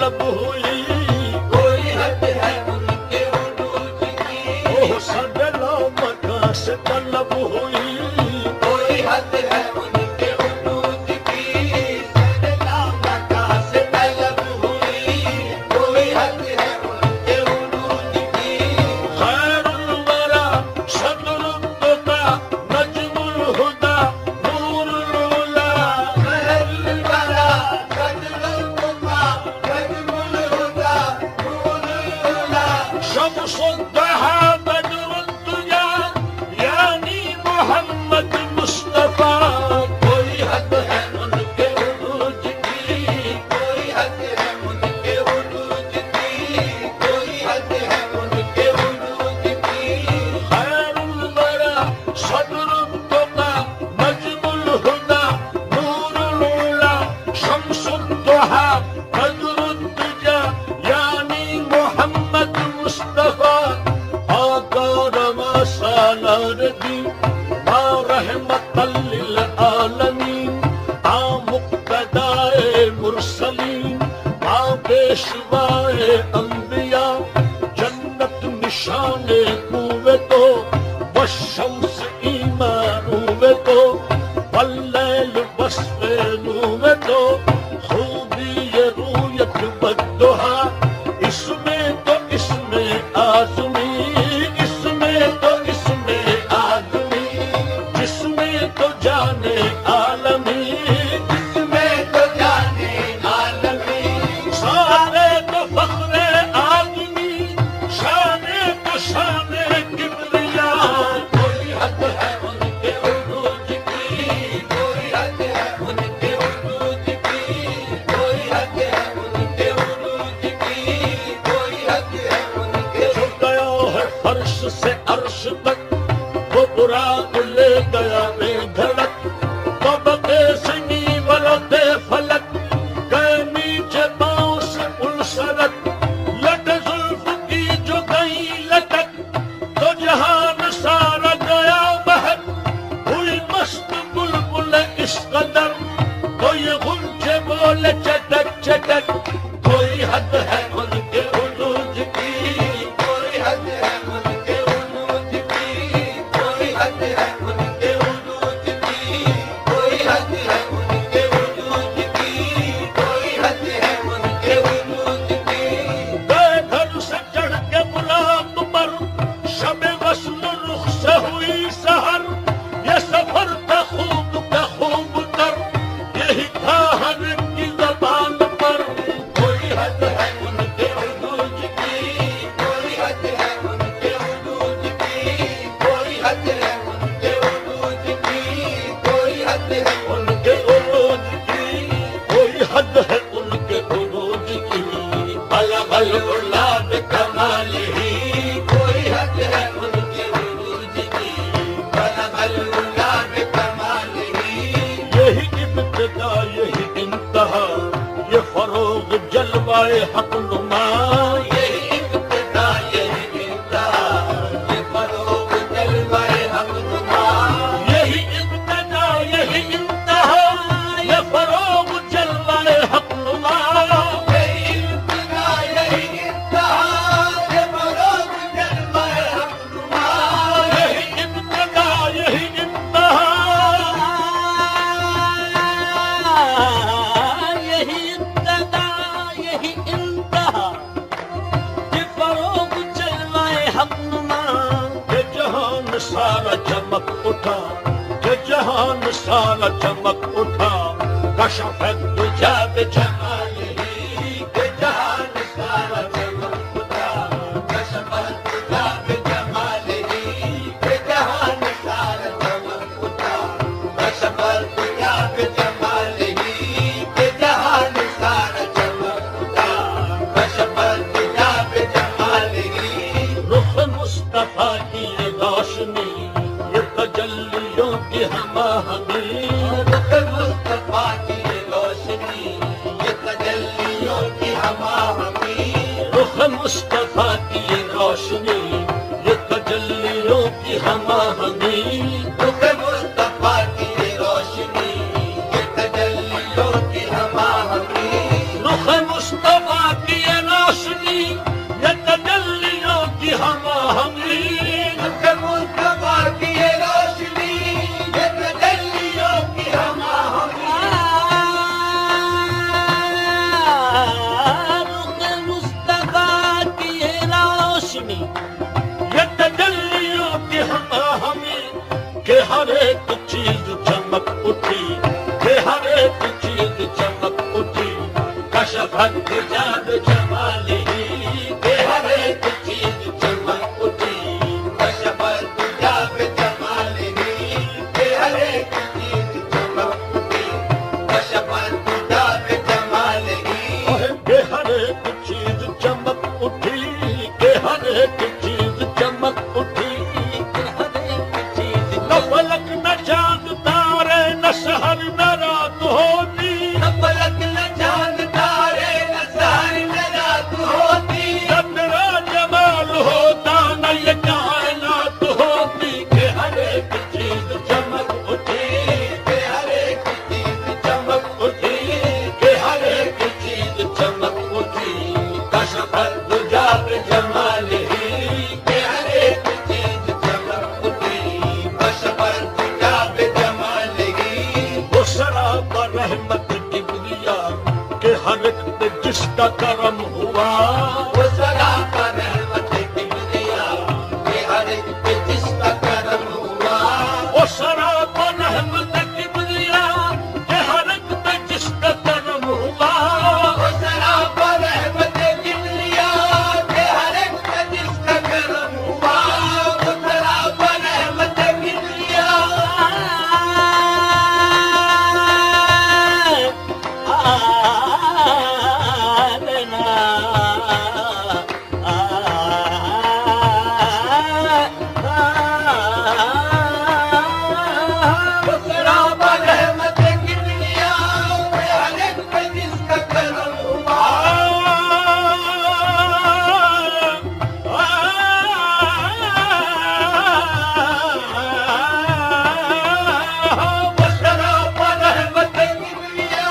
طلب ہوئی، کوئی حد ہے ان کے عروج کی، اوہ سدلا مکان سے طلب ہوئی، کوئی حد ہے ان کے عروج کی، سرلا مکان سے طلب ہوئی، کوئی حد ہے ان کے عروج کی، خیر الورا صدر التقى نجم الهدى نور العلا، خیر الورا صدر التقى نجم الهدى نور العلا، شمس الضحى بدر الدجى یعنی محمد مصطفیٰ، کوئی حد ہے ان کے عروج کی، کوئی حد ہے ان کے عروج کی، کوئی حد ہے ان کے عروج کی، خیر الورا صدر التقى نجم الهدى نور العلا، شمس الضحى بدر الدجى یعنی محمد مصطفیٰ، آقا رما سالردی ما رحمت للعالمین، آ مقتدائے مرسلین، آ پیشوائے انبیاء، جنت نشان کوے تو والشمس ایمان ہوئے تو واللیل وصف نوے تو خوبی یہ رویت بدہا، اس میں تو اس میں آزمی، اس میں تو اس میں آدمی، جس میں تو جانے عالمی، اس میں تو جانے عالمی، سارے تو فخر آدمی، شان تو شان کبریا، کوئی حد ہے ان کے عروج کی، کوئی حد ہے ان کے عروج کی، کوئی حد ہے ان کے عروج کی، کوئی حد ہے ان کے جو گیا ہے فرش سے عرش تک، وہ براق لے گیا بے دھڑک، طبقے سے نیولتے فلک، گئے نیچے پاؤں سے السلک، لٹ زلف کی جو گئی لٹک، تو جہان سارا گیا بہک، ہوئی مست بلبل اس قدر، تو یہ غنچے بولے چٹک چٹک، کوئی حد ہے ان کے عروج کی، کوئی حد ہے ان کے عروج کی، کوئی حد ہے ان کے عروج کی، کوئی حد ہے ان کے عروج کی، کوئی حد ہے ان کے عروج کی، گئے گھر سے چڑھ کے بلاک پر، شب وصل رخ سے ہوئی سحر، یہ سفر تھا خوب کا خوب تر، یہی تھا ہر ایک کی زبان پر، کوئی حد ہے ان کے عروج کی، کوئی حد ہے ان کے عروج کی، کوئی حد ہے ان کے عروج کی، کوئی حد ہے ان کے عروج کی، کوئی حد ہے ان کے عروج کی، بلغ العلا بکمالہ، کوئی حد ہے ان کے عروج کی، بلغ العلا بکمالہ، یہی ابتدا یہی انتہا، یہ فروغ جلوائے حق نما، یہی ابتدا یہی انتہا، یہ فروغ جلوۂ حق نما، یہی ابتدا یہی انتہا، یہ فروغ جلوائے حق نما، یہی ابتدا یہی انتہا، یہ فروغ جلوۂ حق نما، یہی ابتدا یہی انتہا، یہی ابتدا یہی انتہا، یہ فروغ جلوائے حق نما، کہ جہان سارا چمک اٹھا، کہ جہان سارا چمک اٹھا، کشف الدجى بجمالہ، کہ جہان سارا چمک اٹھا، کشف الدجى بجمالہ، کہ جہان سارا چمک اٹھا، کشف الدجى بجمالہ، کہ جہان سارا چمک اٹھا، کشف الدجى بجمالہ، رخ مصطفیٰ کی یہ روشنی، یہ تجلیوں کی ہم آہنگی، رخ مصطفیٰ کی روشنی، یہ پر جاد جمالی کہ ہر ایک چیز چمک اٹھی کشفت جاب جمالی کہ ہر ایک چیز چمک اٹھی کشفت جاب جمالی کہ ہر ایک چیز چمک اٹھی کہ ہر ایک چیز چمک اٹھی کہ ہر ایک چیز نہ فلک نہ چاند تارے نہ شہر نہ رات ہوتی نہ فلک نہ چاند تارے نہ سحر نہ رات ہوتی نہ تیرا جمال ہوتا نہ یہ کائنات ہوتی کہ ہر ایک چیز چمک اٹھی کہ ہر ایک چیز چمک اٹھی کہ ہر ایک چیز چمک اٹھی کشفت جاب جمالی کہ ہر ایک چیز چمک اٹھی کشفت جاب جمالی وہ سراپا رحمت کبریا کہ ہر ایک پہ جس کا کرم ہوا وہ سراپا رحمت کبریا کہ ہر ایک پہ جس کا کرم ہوا وہ سراپا رحمت کبریا کہ ہر ایک پہ جس کا کرم ہوا وہ سراپا رحمت کبریا کہ ہر ایک پہ جس کا کرم ہوا وہ سراپا رحمت کبریا وہ سراپا رحمت کبریا کہ ہر ایک پہ جس کا کرم ہوا وہ سراپا رحمت کبریا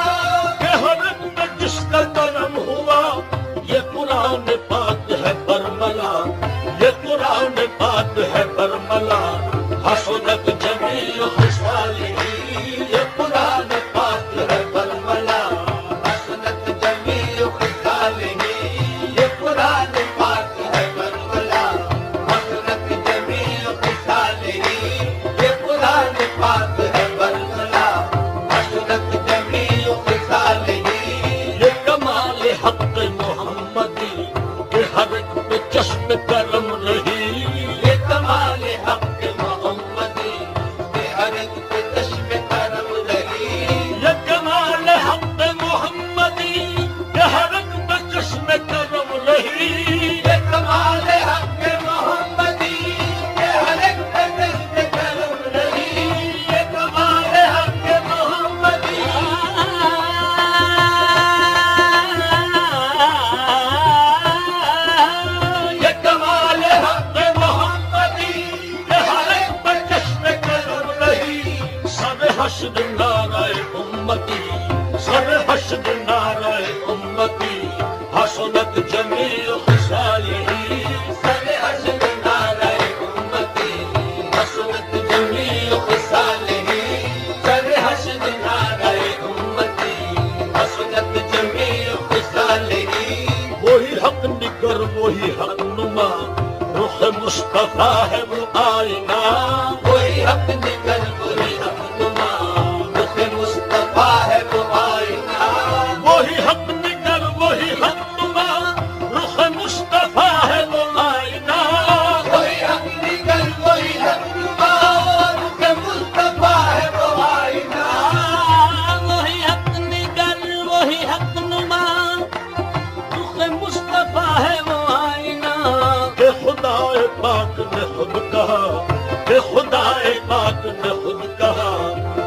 کہ ہر ایک پہ جس کا کرم ہوا یہ قرآن پاک ہے برملا یہ قرآن پاک ہے برملا حسنت جمیل خصالہ یہ قرآن پاک ہے برملا حسنت جمیل خصالہ یہ قرآن پاک ہے برملا حسنت جمیل خصالہ یہ قرآن پاک ہے برملا حسنت جمیل خصالہ یہ کمال حق محمدی کہ ہر ایک پہ چشم کرم رہی یہ کمال حق محمدی کہ ہر ایک پہ چشم کرم رہی یہ کمال حق محمدی کہ ہر ایک پہ چشم کرم رہی یہ کمال حق محمدی کہ ہر ایک پہ چشم کرم رہی یہ کمال حق محمدی یہ کمال حق محمدی کہ ہر ایک پہ چشم کرم رہی سر حشر نعرہ امتی سر حشر نعرہ امتی حسنت جمیل خصالہ سر حشر نعرہ امتی حسنت جمیل خصالہ سر حشر نعرہ امتی حسنت جمیل خصالہ وہی حق نگر وہی حق نما رخ مصطفیٰ ہے وہ آئینہ کوئی حق نکل کوئی حق نما رخ مصطفیٰ ہے وہ آئینہ وہی حق نگر وہی حق نما رخ مصطفیٰ ہے وہ آئینہ کوئی حق نکل کوئی حق نما رخ مصطفیٰ ہے وہ آئینہ وہی حق نگر وہی حق نما رخ مصطفیٰ ہے وہ آئینہ کہ خدا پاک نے خود کہا کہ خدا پاک نے خود کہا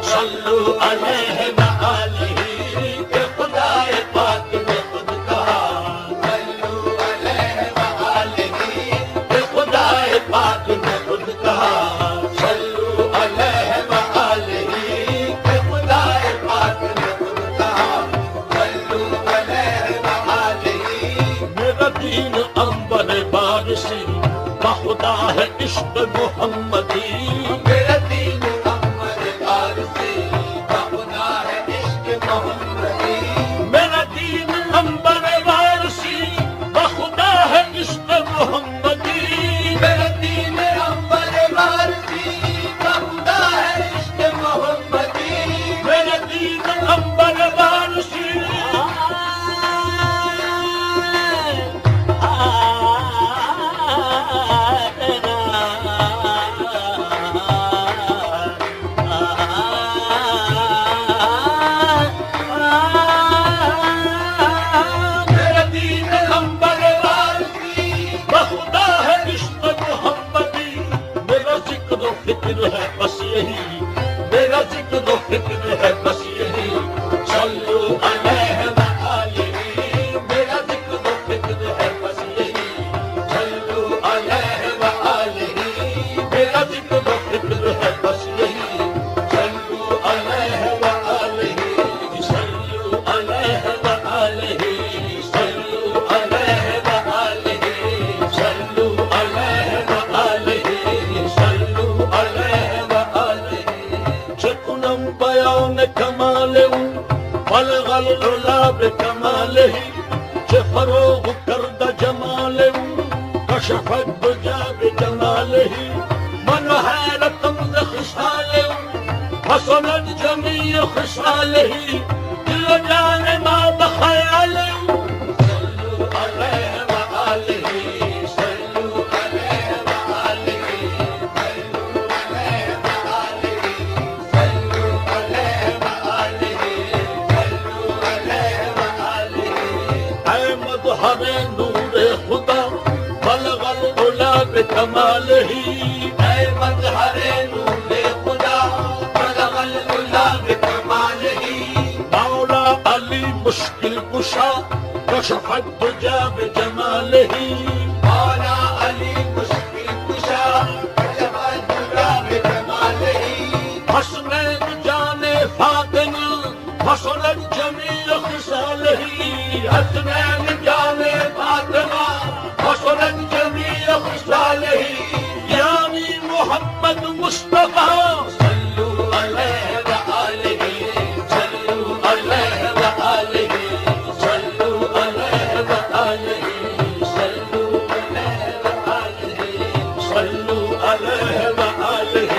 صلو علیہ وآلہ کہ خدا پاک نے خود کہا صلو علیہ وآلہ کہ خدا پاک نے خود کہا صلو علیہ وآلہ کہ خدا پاک نے خود کہا صلو علیہ وآلہ میرا دین انبر بارسی بخدا ہے عشق محمدی میرا دین محمد فارسی کا خدا ہے عشق محمدی میرا دین انبر بارسی بخدا ہے عشق محمدی میرا دین انبر فارسی کا خدا ہے عشق محمدی میرا دین انبر بارسی بلغ العلا بكماله فروغ كرد جماله كشف الدجى بجماله من حالة خصاله حصلت جميع خصاله كل جان ما بخياله صلوا عليه وآله صلوا عليه وآله صلوا عليه وآله صلوا عليه وآله صلوا عليه وآله اے مظہر نور خدا بلغ العلا بکمالہ اے مظہر نور خدا بلغ العلا بکمالہ مولا علی مشکل کشا کشف الدجى بجمالہ مولا علی مشکل کشا کشف الدجى بجمالہ حسنین جان فاطمہ حصلت جميع خصاله حسنين جان فاطمة حصلت جميع خصاله يعني محمد مصطفى صلوا عليه وآله صلوا عليه وآله صلوا عليه وآله صلوا عليه وآله صلوا عليه وآله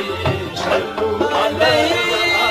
صلوا عليه وآله